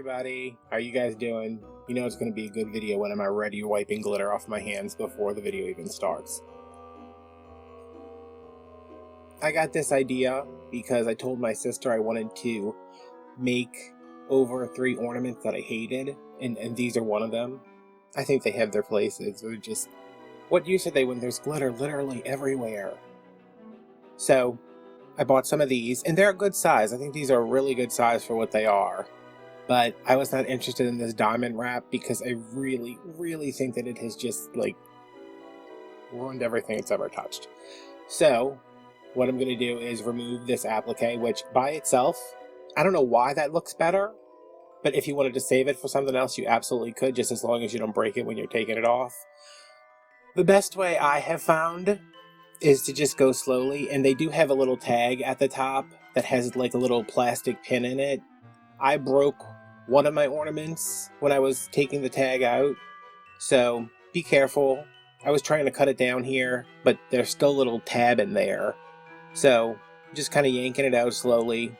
everybody. How you guys doing? You know it's going to be a good video when I'm already wiping glitter off my hands before the video even starts. I got this idea because I told my sister I wanted to make over 3 ornaments that I hated, and these are one of them. I think they have their places. They're just, what use are they when there's glitter literally everywhere? So I bought some of these, and they're a good size. I think these are a really good size for what they are. But I was not interested in this diamond wrap because I really, really think that it has just, like, ruined everything it's ever touched. So what I'm going to do is remove this applique, which by itself, I don't know why that looks better, but if you wanted to save it for something else, you absolutely could, just as long as you don't break it when you're taking it off. The best way I have found is to just go slowly, and they do have a little tag at the top that has like a little plastic pin in it. I broke one of my ornaments when I was taking the tag out, so be careful. I was trying to cut it down here, but there's still a little tab in there, so just kind of yanking it out slowly,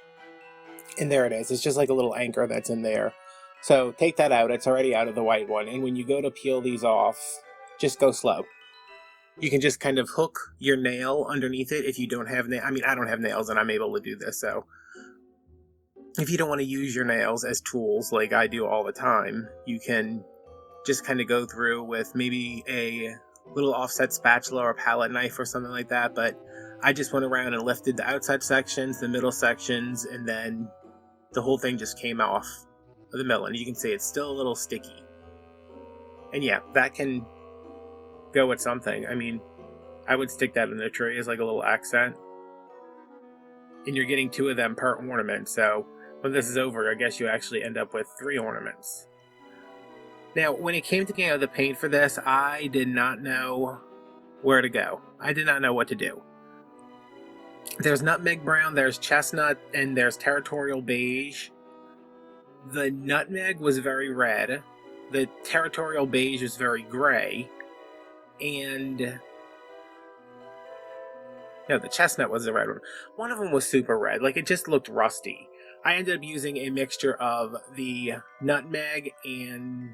and there it is. It's just like a little anchor that's in there. So take that out. It's already out of the white one, and when you go to peel these off, just go slow. You can just kind of hook your nail underneath it if you don't have nails. I mean, I don't have nails and I'm able to do this, so if you don't want to use your nails as tools like I do all the time, you can just kind of go through with maybe a little offset spatula or palette knife or something like that, but I just went around and lifted the outside sections, the middle sections, and then the whole thing just came off of the middle, and you can see it's still a little sticky. And yeah, that can go with something. I mean, I would stick that in the tree as like a little accent. And you're getting 2 of them per ornament, so when this is over, I guess you actually end up with 3 ornaments. Now, when it came to getting out the paint for this, I did not know where to go. I did not know what to do. There's nutmeg brown, there's chestnut, and there's territorial beige. The nutmeg was very red. The territorial beige was very gray. And no, the chestnut was the red one. One of them was super red. Like, it just looked rusty. I ended up using a mixture of the nutmeg and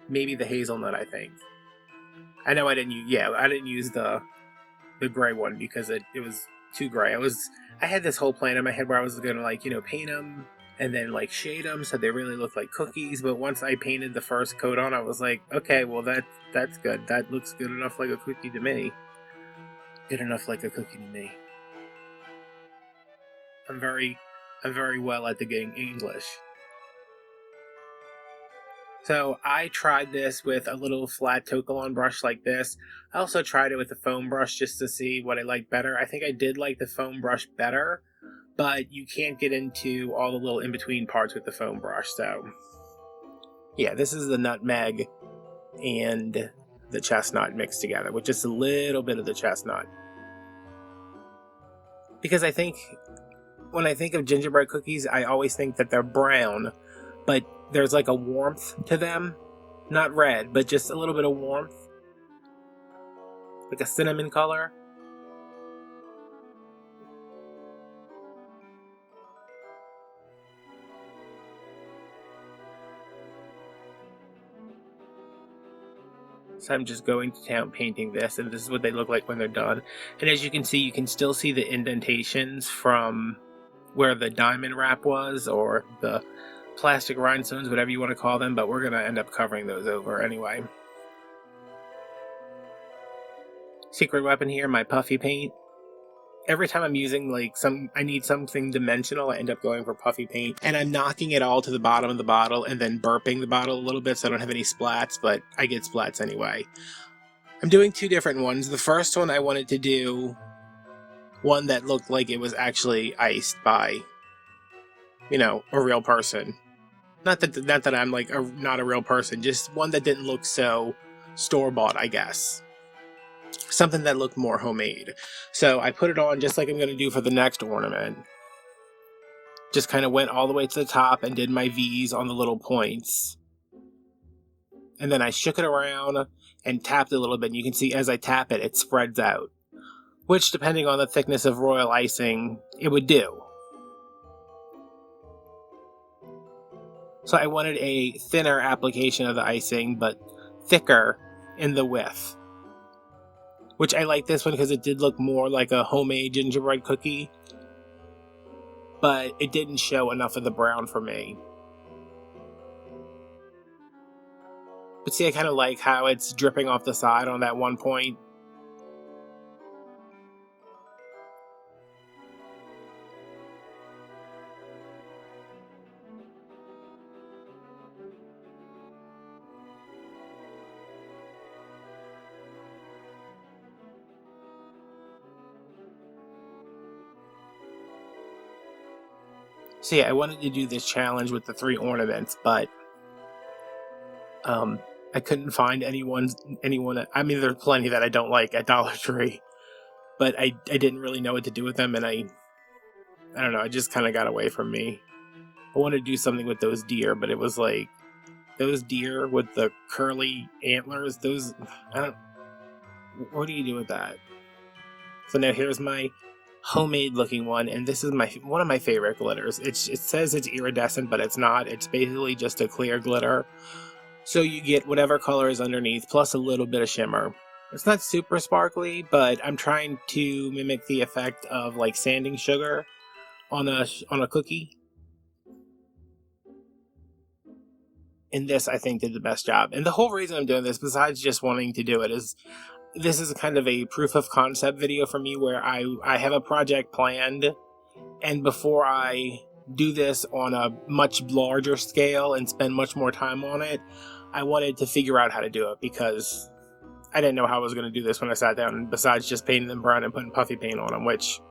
maybe the hazelnut, I think. I know I didn't use the gray one because it was too gray. I had this whole plan in my head where I was going to, like, you know, paint them and then, like, shade them so they really look like cookies. But once I painted the first coat on, I was like, okay, well, that's good. That looks good enough like a cookie to me. Good enough like a cookie to me. I'm very well at the getting English. So I tried this with a little flat Tokalon brush like this. I also tried it with a foam brush just to see what I liked better. I think I did like the foam brush better, but you can't get into all the little in-between parts with the foam brush. So yeah, this is the nutmeg and the chestnut mixed together with just a little bit of the chestnut. Because I think when I think of gingerbread cookies, I always think that they're brown, but there's like a warmth to them. Not red, but just a little bit of warmth. Like a cinnamon color. So I'm just going to town painting this, and this is what they look like when they're done. And as you can see, you can still see the indentations from where the diamond wrap was, or the plastic rhinestones, whatever you want to call them, but we're going to end up covering those over anyway. Secret weapon here, my puffy paint. Every time I'm using like I need something dimensional, I end up going for puffy paint. And I'm knocking it all to the bottom of the bottle and then burping the bottle a little bit so I don't have any splats, but I get splats anyway. I'm doing 2 different ones. The first one I wanted to do one that looked like it was actually iced by, you know, a real person. Not that I'm like not a real person, just one that didn't look so store-bought, I guess. Something that looked more homemade. So I put it on just like I'm going to do for the next ornament. Just kind of went all the way to the top and did my V's on the little points. And then I shook it around and tapped it a little bit. And you can see as I tap it, it spreads out. Which, depending on the thickness of royal icing, it would do. So I wanted a thinner application of the icing, but thicker in the width. Which I like this one because it did look more like a homemade gingerbread cookie, but it didn't show enough of the brown for me. But see, I kind of like how it's dripping off the side on that one point. So yeah, I wanted to do this challenge with the 3 ornaments, but I couldn't find anyone. I mean, there's plenty that I don't like at Dollar Tree, but I didn't really know what to do with them, and I don't know. It just kind of got away from me. I wanted to do something with those deer, but it was like those deer with the curly antlers. Those, I don't. What do you do with that? So now here's my homemade looking one, and this is one of my favorite glitters. It says it's iridescent, but it's not. It's basically just a clear glitter. So you get whatever color is underneath, plus a little bit of shimmer. It's not super sparkly, but I'm trying to mimic the effect of like sanding sugar on a cookie. And this, I think, did the best job. And the whole reason I'm doing this, besides just wanting to do it, is this is kind of a proof of concept video for me where I have a project planned, and before I do this on a much larger scale and spend much more time on it, I wanted to figure out how to do it because I didn't know how I was going to do this when I sat down, besides just painting them brown and putting puffy paint on them, which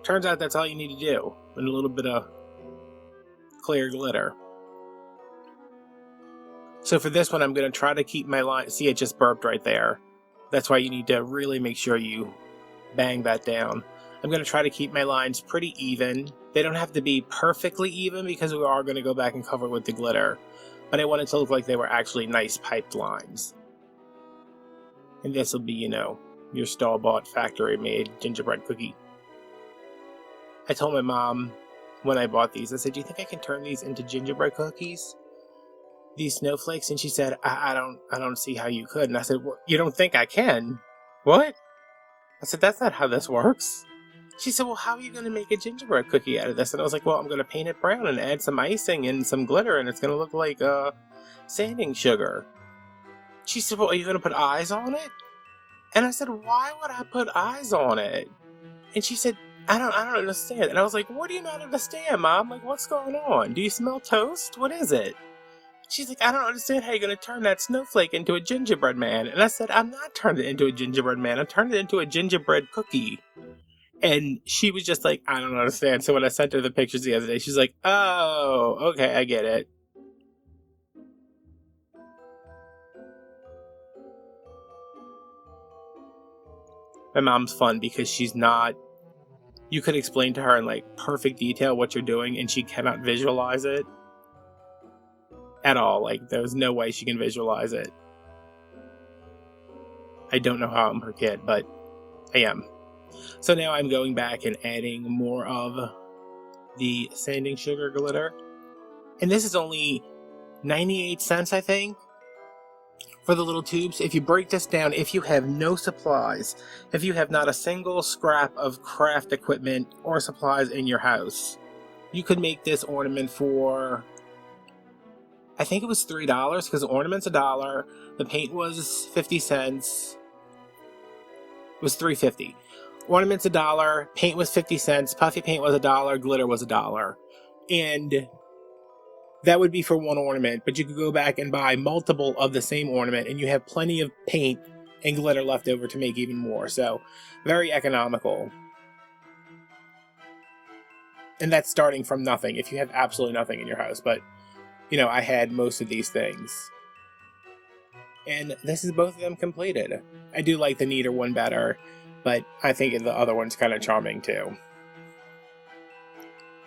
turns out that's all you need to do, and a little bit of clear glitter. So for this one, I'm going to try to keep my line. See, it just burped right there. That's why you need to really make sure you bang that down. I'm going to try to keep my lines pretty even. They don't have to be perfectly even because we are going to go back and cover with the glitter. But I want it to look like they were actually nice piped lines. And this will be, your store-bought factory-made gingerbread cookie. I told my mom when I bought these, I said, do you think I can turn these into gingerbread cookies? These snowflakes? And she said, I don't see how you could. And I said, well, you don't think I can? What? I said, that's not how this works. She said, well, how are you going to make a gingerbread cookie out of this? And I was like, well, I'm going to paint it brown and add some icing and some glitter, and it's going to look like sanding sugar. She said, well, are you going to put eyes on it? And I said, why would I put eyes on it? And she said, I don't understand. And I was like, what do you not understand, Mom? Like, what's going on? Do you smell toast? What is it? She's like, I don't understand how you're going to turn that snowflake into a gingerbread man. And I said, I'm not turning it into a gingerbread man. I'm turning it into a gingerbread cookie. And she was just like, I don't understand. So when I sent her the pictures the other day, she's like, oh, okay, I get it. My mom's fun because she's not... You could explain to her in like perfect detail what you're doing, and she cannot visualize it at all. Like, there's no way she can visualize it. I don't know how I'm her kid, but I am. So now I'm going back and adding more of the sanding sugar glitter. And this is only 98 cents, I think, for the little tubes. If you break this down, if you have no supplies, if you have not a single scrap of craft equipment or supplies in your house, you could make this ornament for... I think it was $3 because the ornament's $1. The paint was 50 cents. It was $3.50. Ornament's $1. Paint was 50 cents. Puffy paint was $1. Glitter was $1. And that would be for one ornament. But you could go back and buy multiple of the same ornament, and you have plenty of paint and glitter left over to make even more. So very economical. And that's starting from nothing if you have absolutely nothing in your house. But I had most of these things. And this is both of them completed. I do like the neater one better, but I think the other one's kind of charming too.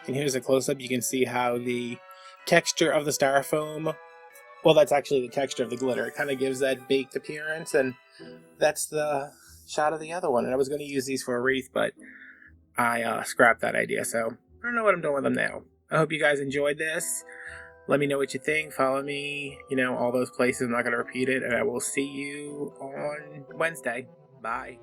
And here's a close-up. You can see how the texture of the styrofoam, well, that's actually the texture of the glitter. It kind of gives that baked appearance, and that's the shot of the other one. And I was going to use these for a wreath, but I scrapped that idea, so I don't know what I'm doing with them now. I hope you guys enjoyed this. Let me know what you think. Follow me, all those places. I'm not going to repeat it. And I will see you on Wednesday. Bye.